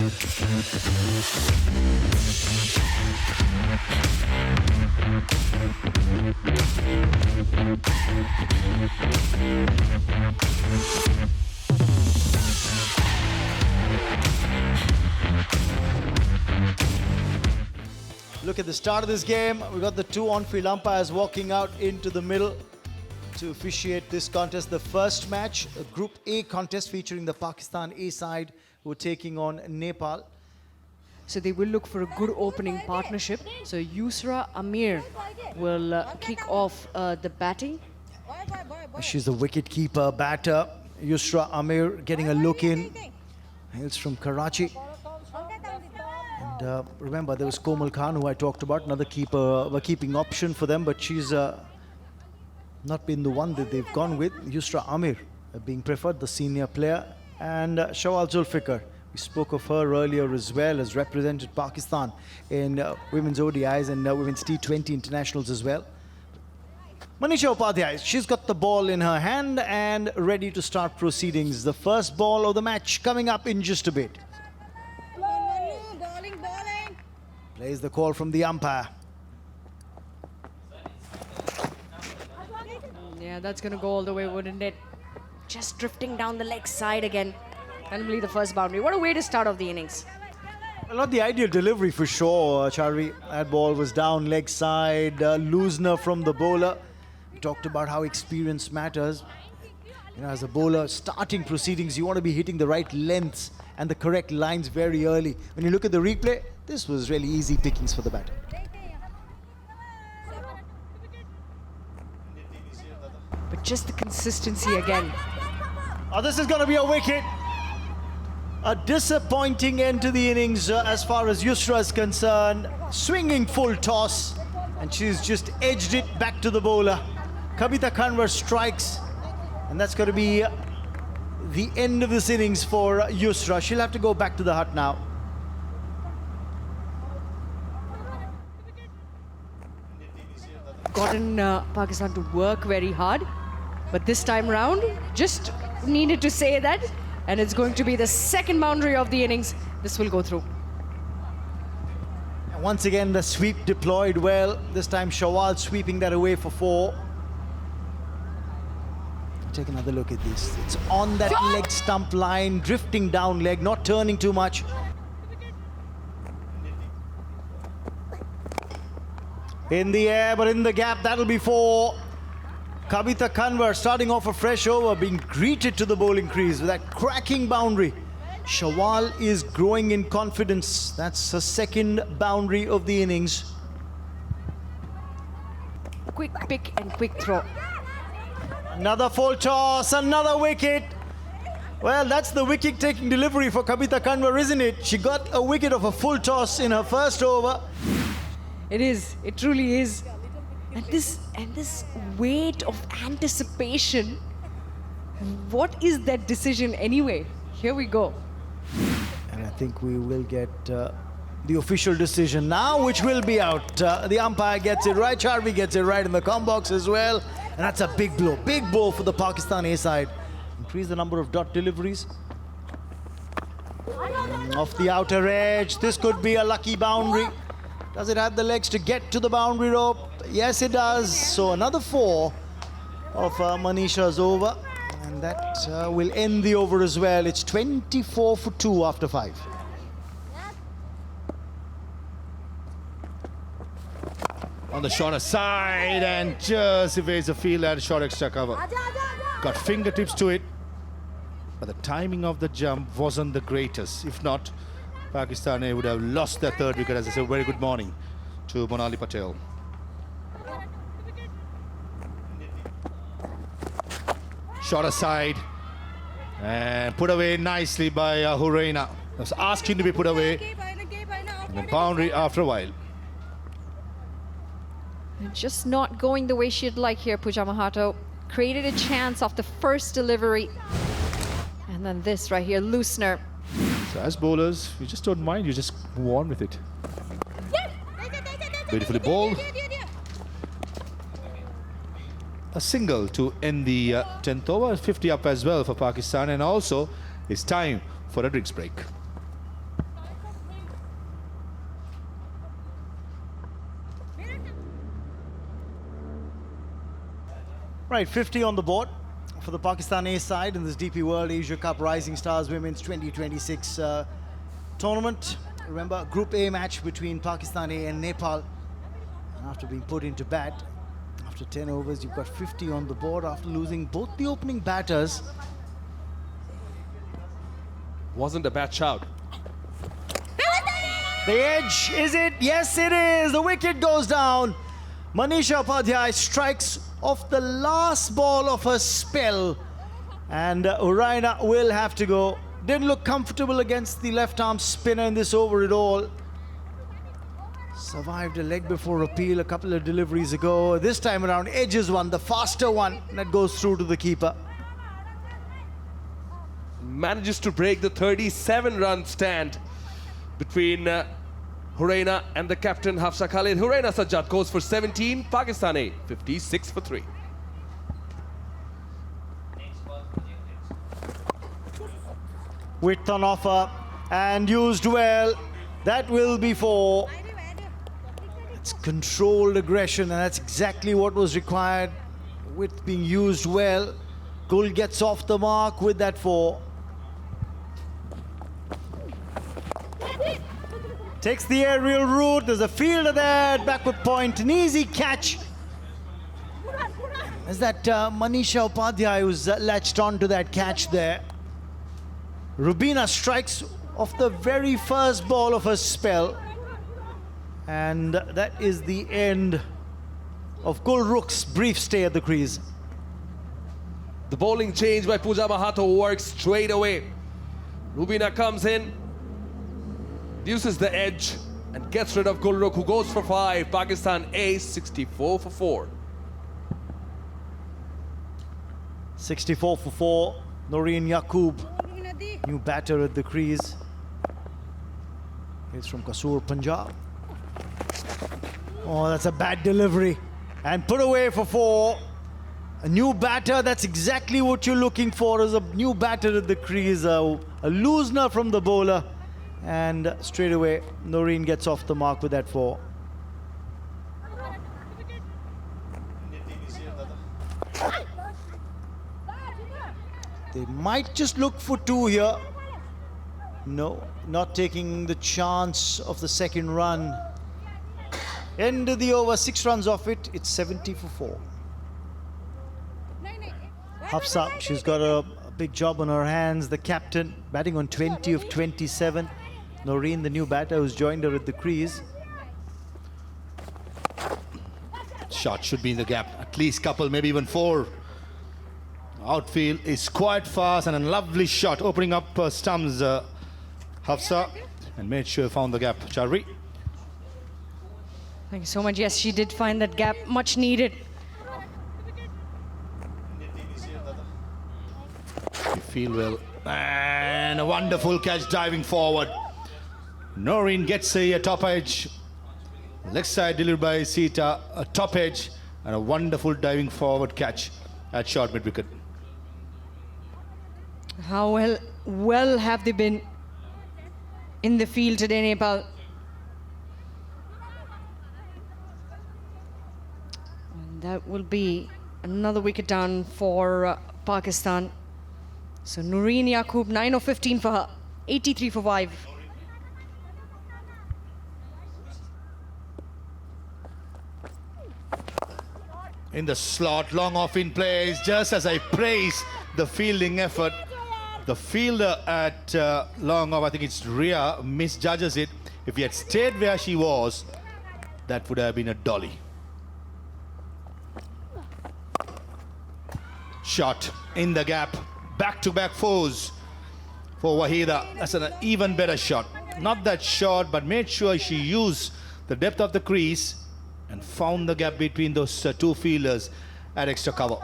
Look at the start of this game. We got the two on-field umpires walking out into the middle to officiate this contest. The first match, a Group A contest featuring the Pakistan A side who are taking on Nepal. So they will look for a good opening partnership. So Yusra Amir will kick off the batting. She's the wicket-keeper batter. Yusra Amir getting a look in. Hails from Karachi. And remember, there was Komal Khan, who I talked about, another keeping option for them, but she's not been the one that they've gone with. Yusra Amir being preferred, the senior player, and Shawal Zulfikar. We spoke of her earlier as well, has represented Pakistan in women's ODIs and women's T20 internationals as well. Manisha Upadhyay, she's got the ball in her hand and ready to start proceedings. The first ball of the match coming up in just a bit. Plays the call from the umpire. Yeah, that's going to go all the way, wouldn't it? Just drifting down the leg side again. That'll be the first boundary. What a way to start off the innings. Well, not the ideal delivery for sure, Charvi. That ball was down leg side, loosener from the bowler. We talked about how experience matters. You know, as a bowler, starting proceedings, you want to be hitting the right lengths and the correct lines very early. When you look at the replay, this was really easy pickings for the batter. But just the consistency again. Oh, this is going to be a wicket. A disappointing end to the innings as far as Yusra is concerned. Swinging full toss, and she's just edged it back to the bowler. Kavita Kanwar strikes, and that's going to be the end of this innings for Yusra. She'll have to go back to the hut now. Gotten Pakistan to work very hard, but this time round, just needed to say that, and it's going to be the second boundary of the innings. This will go through. And once again, the sweep deployed well. This time, Shawal sweeping that away for 4. Take another look at this. It's on that leg stump line, drifting down leg, not turning too much. In the air, but in the gap, that'll be 4. Kavita Kanwar starting off a fresh over, being greeted to the bowling crease with that cracking boundary. Shawal is growing in confidence. That's her second boundary of the innings. Quick pick and quick throw. Another full toss, another wicket. Well, that's the wicket-taking delivery for Kavita Kanwar, isn't it? She got a wicket of a full toss in her first over. It is. It truly is. And this weight of anticipation. What is that decision anyway? Here we go. And I think we will get the official decision now, which will be out. The umpire gets it right. Charvi gets it right in the com box as well. And that's a big blow. Big blow for the Pakistan A side. Increase the number of dot deliveries. Off the outer edge. This could be a lucky boundary. Does it have the legs to get to the boundary rope? Yes, it does. So another 4 of Manisha's over. And that will end the over as well. It's 24 for 2 after 5. On the shorter side, and just evades the field and short extra cover. Got fingertips to it, but the timing of the jump wasn't the greatest. If not, Pakistan would have lost their third wicket. As I said, very good morning to Monali Patel. Shorter side, and put away nicely by Huraina. Was asking to be put away. And the boundary after a while. Just not going the way she'd like here, Pooja Mahato. Created a chance off the first delivery. And then this right here, loosener. So as bowlers, you just don't mind, you just move on with it. Beautifully bowled. A single to end the 10th over, 50 up as well for Pakistan, and also it's time for a drinks break. Right, 50 on the board for the Pakistan A side in this DP World Asia Cup Rising Stars Women's 2026 tournament. Remember, Group A match between Pakistan A and Nepal. And after being put into bat, after 10 overs, you've got 50 on the board after losing both the opening batters. Wasn't a bad shout. The edge, is it? Yes, it is. The wicket goes down. Manisha Upadhyay strikes off the last ball of her spell. And Uraina will have to go. Didn't look comfortable against the left-arm spinner in this over at all. Survived a leg before appeal a couple of deliveries ago. This time around, edges one, the faster one that goes through to the keeper. Manages to break the 37-run stand between Huraina and the captain Hafsa Khalid. Huraina Sajjad goes for 17, Pakistan A 56 for 3. Width on offer and used well. That will be 4. It's controlled aggression, and that's exactly what was required. Width being used well. Gul gets off the mark with that 4. Takes the aerial route. There's a fielder there at backward point. An easy catch. Is that Manisha Upadhyay who's latched on to that catch there. Rubina strikes off the very first ball of her spell. And that is the end of Gulrukh's brief stay at the crease. The bowling change by Pooja Mahato works straight away. Rubina comes in, reduces the edge, and gets rid of Gulrukh, who goes for 5. Pakistan A 64 for 4. 64 for 4. Noreen Yaqub, new batter at the crease. It's from Kasur, Punjab. Oh, that's a bad delivery. And put away for 4. A new batter, that's exactly what you're looking for, is a new batter at the crease. A loosener from the bowler. And straight away, Noreen gets off the mark with that 4. They might just look for 2 here. No, not taking the chance of the second run. End of the over, 6 runs off it. It's 70 for 4. Hafsa, she's got a big job on her hands. The captain batting on 20 of 27. Noreen, the new batter who's joined her at the crease. Shot should be in the gap. At least couple, maybe even 4. Outfield is quite fast and a lovely shot, opening up stumps. Hafsa, and made sure found the gap. Charvi. Thank you so much. Yes, she did find that gap, much needed. You feel well. And a wonderful catch diving forward. Noreen gets a top edge. Leg side delivered by Sita, a top edge, and a wonderful diving forward catch at short mid wicket. How well have they been in the field today, Nepal? And that will be another wicket down for Pakistan. So Noreen Yaqub, 9 of 15 for her, 83 for 5. In the slot, long off in place, just as I praise the fielding effort. The fielder at long off, I think it's Ria, misjudges it. If he had stayed where she was, that would have been a dolly. Shot in the gap, back-to-back 4s for Wahida. That's an even better shot. Not that short, but made sure she used the depth of the crease and found the gap between those 2 fielders at extra cover.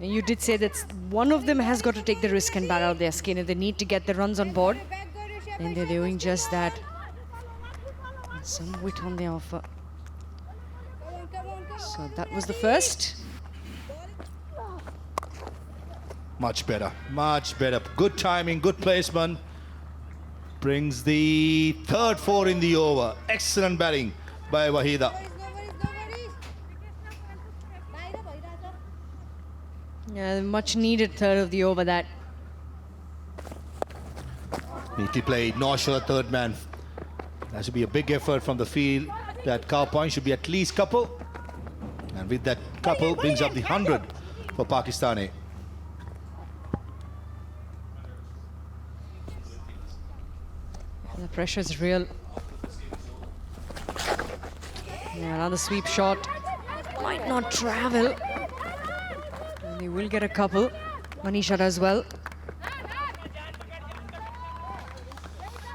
And you did say that one of them has got to take the risk and bat out their skin if they need to get the runs on board. And they're doing just that. And some wit on the offer. So that was the first. Much better, much better. Good timing, good placement. Brings the third 4 in the over. Excellent batting by Wahida. Yeah, much needed third of the over that. Neatly played. Not sure the third man. That should be a big effort from the field. That cow point should be at least couple. And with that couple, brings up the 100 for Pakistani. The pressure is real. Yeah, another sweep shot. Might not travel. And they will get a couple. Manisha does well.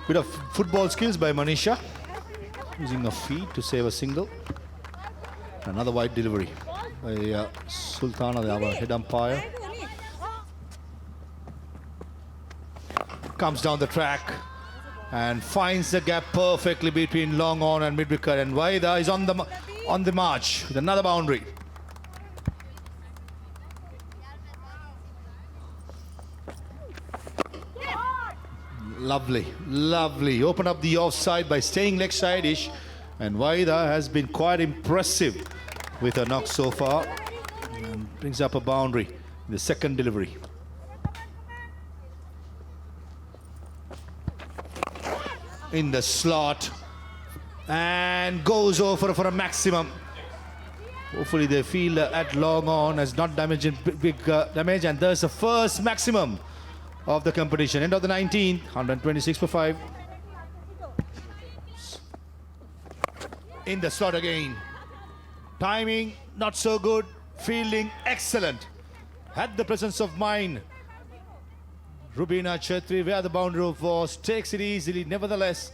Bit of football skills by Manisha. Using her feet to save a single. Another wide delivery by Sultana, our head umpire. Comes down the track and finds the gap perfectly between long on and mid wicket, and Waida is on the march with another boundary. Lovely, lovely. Open up the offside by staying leg side-ish, and Waida has been quite impressive with her knock so far, and brings up a boundary in the second delivery. In the slot, and goes over for a maximum. Hopefully the field at long on has not damaged big damage, and there's the first maximum of the competition. End of the 19th, 126 for 5. In the slot again. Timing not so good, fielding excellent. Had the presence of mind. Rubina Chetri, where the boundary was, takes it easily. Nevertheless,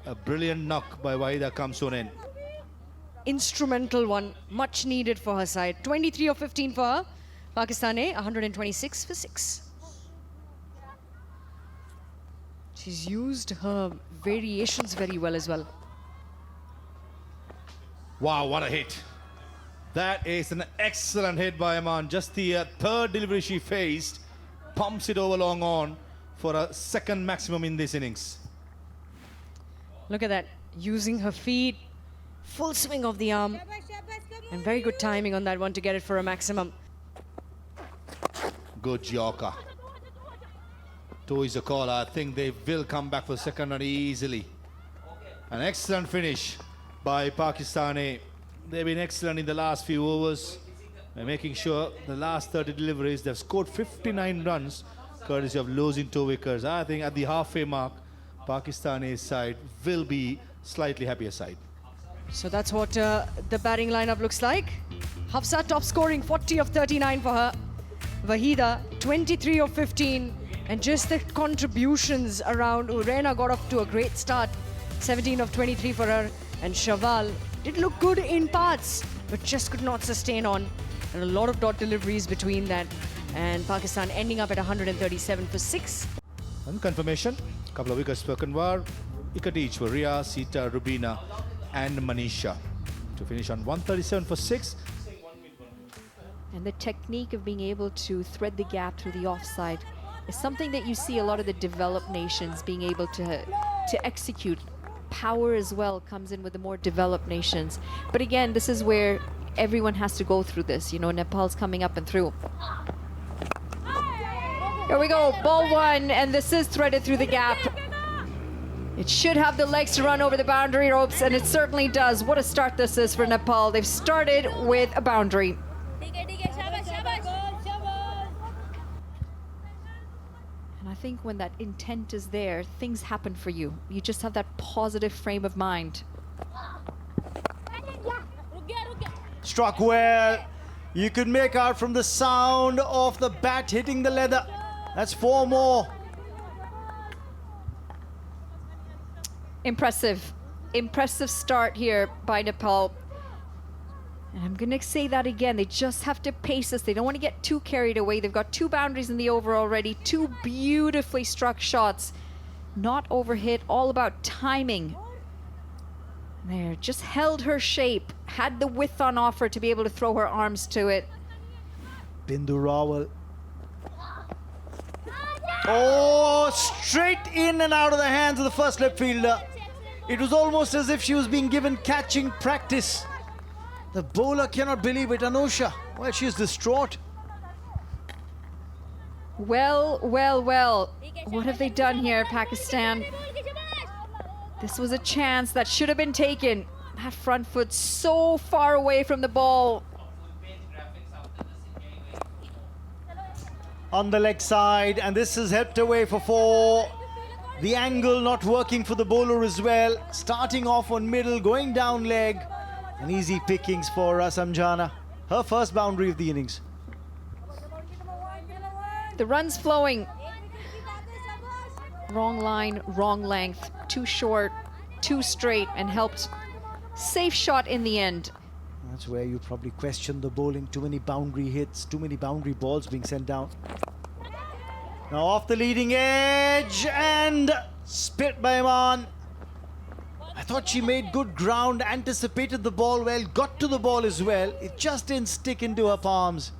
a brilliant knock by Waida comes to an end. Instrumental one, much needed for her side. 23 of 15 for her. Pakistani, 126 for 6. She's used her variations very well as well. Wow, what a hit. That is an excellent hit by Aman. Just the third delivery she faced. Pumps it over long on for a second maximum in this innings. Look at that, using her feet, full swing of the arm, and very good timing on that one to get it for a maximum. Good Yorker. Two is a call. I think they will come back for second run easily. An excellent finish by Pakistani. They've been excellent in the last few overs. They're making sure the last 30 deliveries, they've scored 59 runs, courtesy of losing 2 wickets. I think at the halfway mark, Pakistani's side will be slightly happier side. So that's what the batting lineup looks like. Hafsa top scoring, 40 of 39 for her. Wahida, 23 of 15. And just the contributions around. Urena got off to a great start, 17 of 23 for her. And Shawwal did look good in parts, but just could not sustain on. And a lot of dot deliveries between that. And Pakistan ending up at 137 for 6. And confirmation, a couple of wickets per Kanwar. Wicket each for Ria, Sita, Rubina and Manisha to finish on 137 for 6. And the technique of being able to thread the gap through the offside is something that you see a lot of the developed nations being able to execute. Power as well comes in with the more developed nations. But again, this is where everyone has to go through this. You know, Nepal's coming up and through. Here we go, ball one, and this is threaded through the gap. It should have the legs to run over the boundary ropes, and it certainly does. What a start this is for Nepal. They've started with a boundary. And I think when that intent is there, things happen for you. You just have that positive frame of mind. Struck well. You could make out from the sound of the bat hitting the leather. That's 4 more. Impressive. Impressive start here by Nepal. And I'm going to say that again. They just have to pace this. They don't want to get too carried away. They've got 2 boundaries in the over already. 2 beautifully struck shots. Not overhit. All about timing. There. Just held her shape. Had the width on offer to be able to throw her arms to it. Bindu Rawal. Oh, straight in and out of the hands of the first left fielder. It was almost as if she was being given catching practice. The bowler cannot believe it. Anusha, well, she is distraught. Well, well, well. What have they done here, Pakistan? This was a chance that should have been taken. That front foot so far away from the ball. On the leg side, and this is helped away for 4. The angle not working for the bowler as well. Starting off on middle, going down leg. And easy pickings for Samjana. Her first boundary of the innings. The run's flowing. Wrong line, wrong length. Too short, too straight, and helped. Safe shot in the end. That's where you probably question the bowling. Too many boundary hits, too many boundary balls being sent down. Now off the leading edge and spit by Iman. I thought she made good ground, anticipated the ball well, got to the ball as well. It just didn't stick into her palms.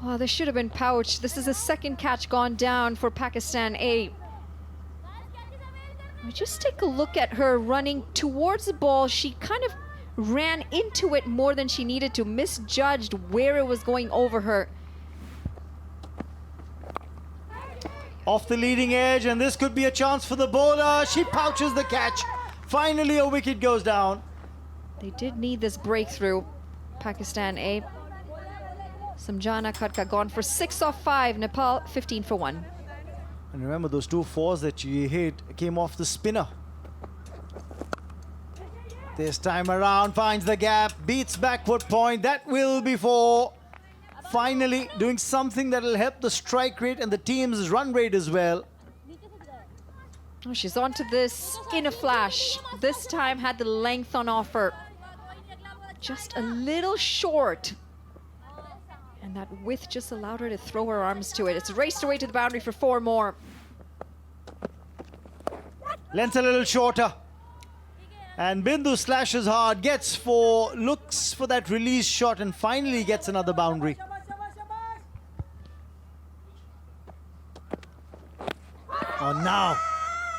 Oh, this should have been pouched. This is the second catch gone down for Pakistan A. Just take a look at her running towards the ball. She kind of ran into it more than she needed to, misjudged where it was going over her. Off the leading edge, and this could be a chance for the bowler. She pouches the catch. Finally, a wicket goes down. They did need this breakthrough, Pakistan A. Samjana Khatka gone for 6 off 5. Nepal 15 for 1. And remember, those 2 4s that she hit came off the spinner. This time around, finds the gap, beats backward point. That will be 4. Finally, doing something that will help the strike rate and the team's run rate as well. Oh, she's onto this in a flash. This time had the length on offer. Just a little short. And that width just allowed her to throw her arms to it. It's raced away to the boundary for 4 more. Length a little shorter. And Bindu slashes hard, gets 4, looks for that release shot and finally gets another boundary. Oh, now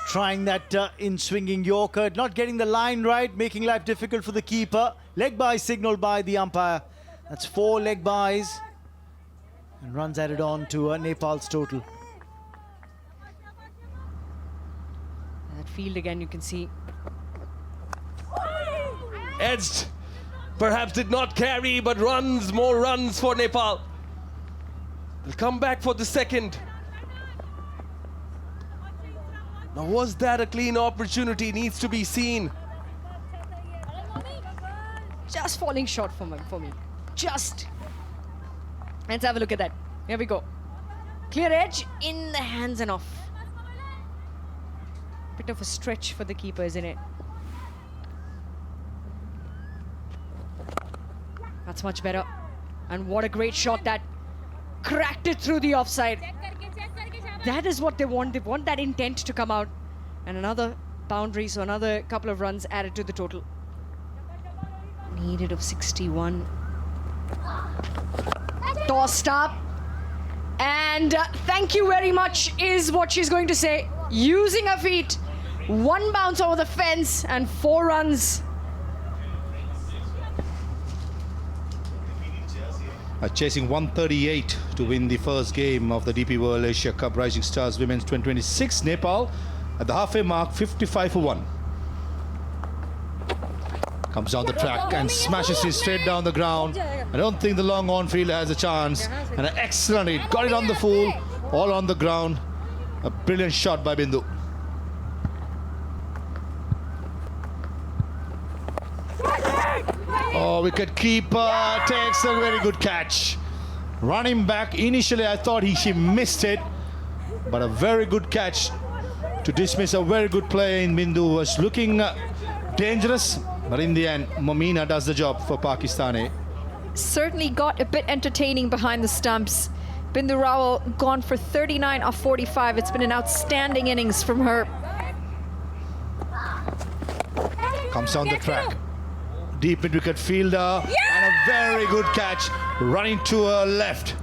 trying that in-swinging Yorker, not getting the line right, making life difficult for the keeper. Leg bye signaled by the umpire. That's 4 leg byes. And runs added on to Nepal's total. That field again, you can see. Edged. Perhaps did not carry, but runs, more runs for Nepal. They'll come back for the second. Now, was that a clean opportunity? Needs to be seen. Just falling short for me. Just. Let's have a look at that. Here we go. Clear edge in the hands and off. Bit of a stretch for the keeper, isn't it? That's much better. And what a great shot that cracked it through the offside. That is what they want. They want that intent to come out. And another boundary, so another couple of runs added to the total. Needed of 61. Tossed up. And thank you very much is what she's going to say. Using her feet. 1 bounce over the fence and 4 runs. Chasing 138 to win the first game of the DP World Asia Cup Rising Stars Women's 2026. Nepal at the halfway mark, 55 for 1. Comes down the track and smashes it straight down the ground. I don't think the long on fielder has a chance. And an excellent hit. Got it on the full, all on the ground. A brilliant shot by Bindu. Oh, wicket keeper takes a very good catch. Running back, initially I thought she missed it, but a very good catch to dismiss a very good play in Bindu. Was looking dangerous, but in the end, Momina does the job for Pakistani. Certainly got a bit entertaining behind the stumps. Bindu Rawal gone for 39 off 45. It's been an outstanding innings from her. Comes down the track. Deep mid-wicket fielder, and a very good catch running to her left.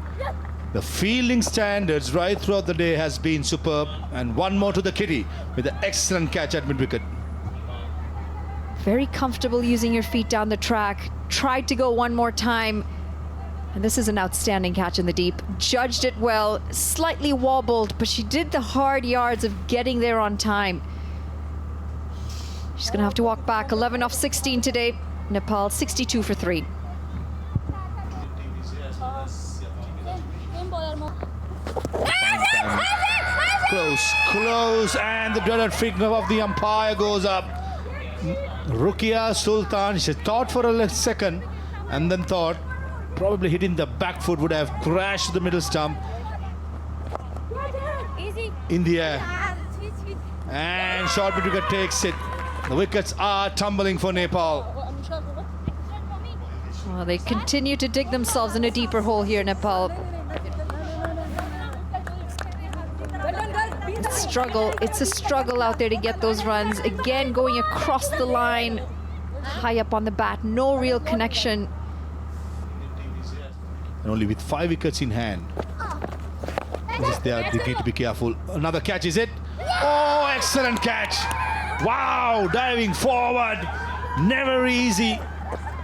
The fielding standards right throughout the day has been superb, and one more to the kitty with an excellent catch at mid-wicket. Very comfortable using your feet down the track. Tried to go one more time. And this is an outstanding catch in the deep. Judged it well, slightly wobbled, but she did the hard yards of getting there on time. She's going to have to walk back. 11 off 16 today. Nepal 62 for 3. Close, and the dreaded finger of the umpire goes up. Rukia Sultan, she thought for a second and then thought probably hitting the back foot would have crashed the middle stump in the air. And short mid wicket takes it. The wickets are tumbling for Nepal. Well, they continue to dig themselves in a deeper hole here, Nepal. It's a struggle out there to get those runs. Again, going across the line, high up on the bat, no real connection. And only with 5 wickets in hand. They need to be careful. Another catch, is it? Oh, excellent catch. Wow, diving forward. Never easy.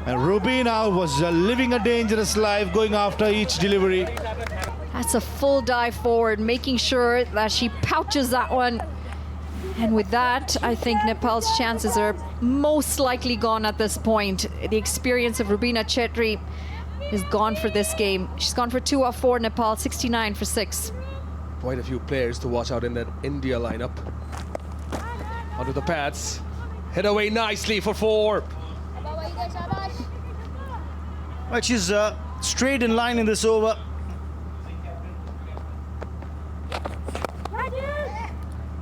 And Rubina was living a dangerous life, going after each delivery. That's a full dive forward, making sure that she pouches that one. And with that, I think Nepal's chances are most likely gone at this point. The experience of Rubina Chetri is gone for this game. She's gone for 2 off 4, Nepal 69 for 6. Quite a few players to watch out in that India lineup. Onto the pads. Hit away nicely for 4. Well, she's straight in line in this over.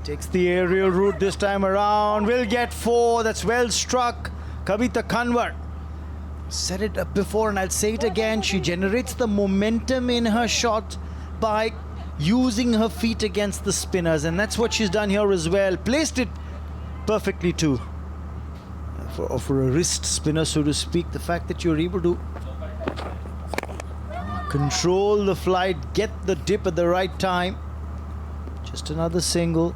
Takes the aerial route this time around. Will get 4. That's well struck. Kavita Kanwar. Said it up before and I'll say it again. She generates the momentum in her shot by using her feet against the spinners. And that's what she's done here as well. Placed it perfectly too. For a wrist spinner, so to speak. The fact that you're able to control the flight, get the dip at the right time. Just another single.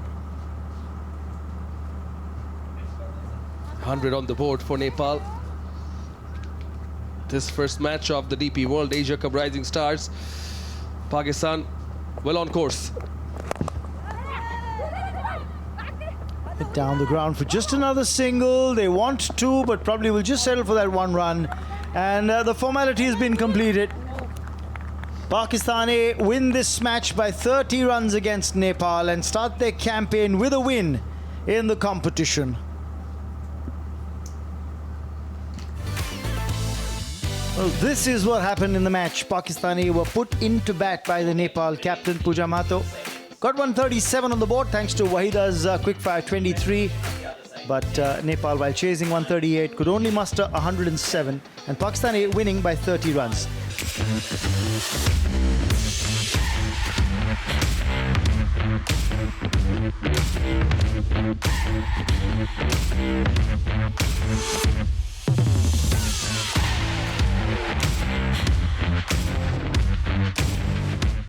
100 on the board for Nepal. This first match of the DP World Asia Cup Rising Stars. Pakistan well on course. Hit down the ground for just another single. They want 2, but probably will just settle for that 1 run. And the formality has been completed. Pakistan win this match by 30 runs against Nepal and start their campaign with a win in the competition. Well, this is what happened in the match. Pakistani were put into bat by the Nepal captain Pooja Mahato. Got 137 on the board thanks to Wahida's quickfire 23. But Nepal, while chasing 138, could only muster 107. And Pakistan winning by 30 runs.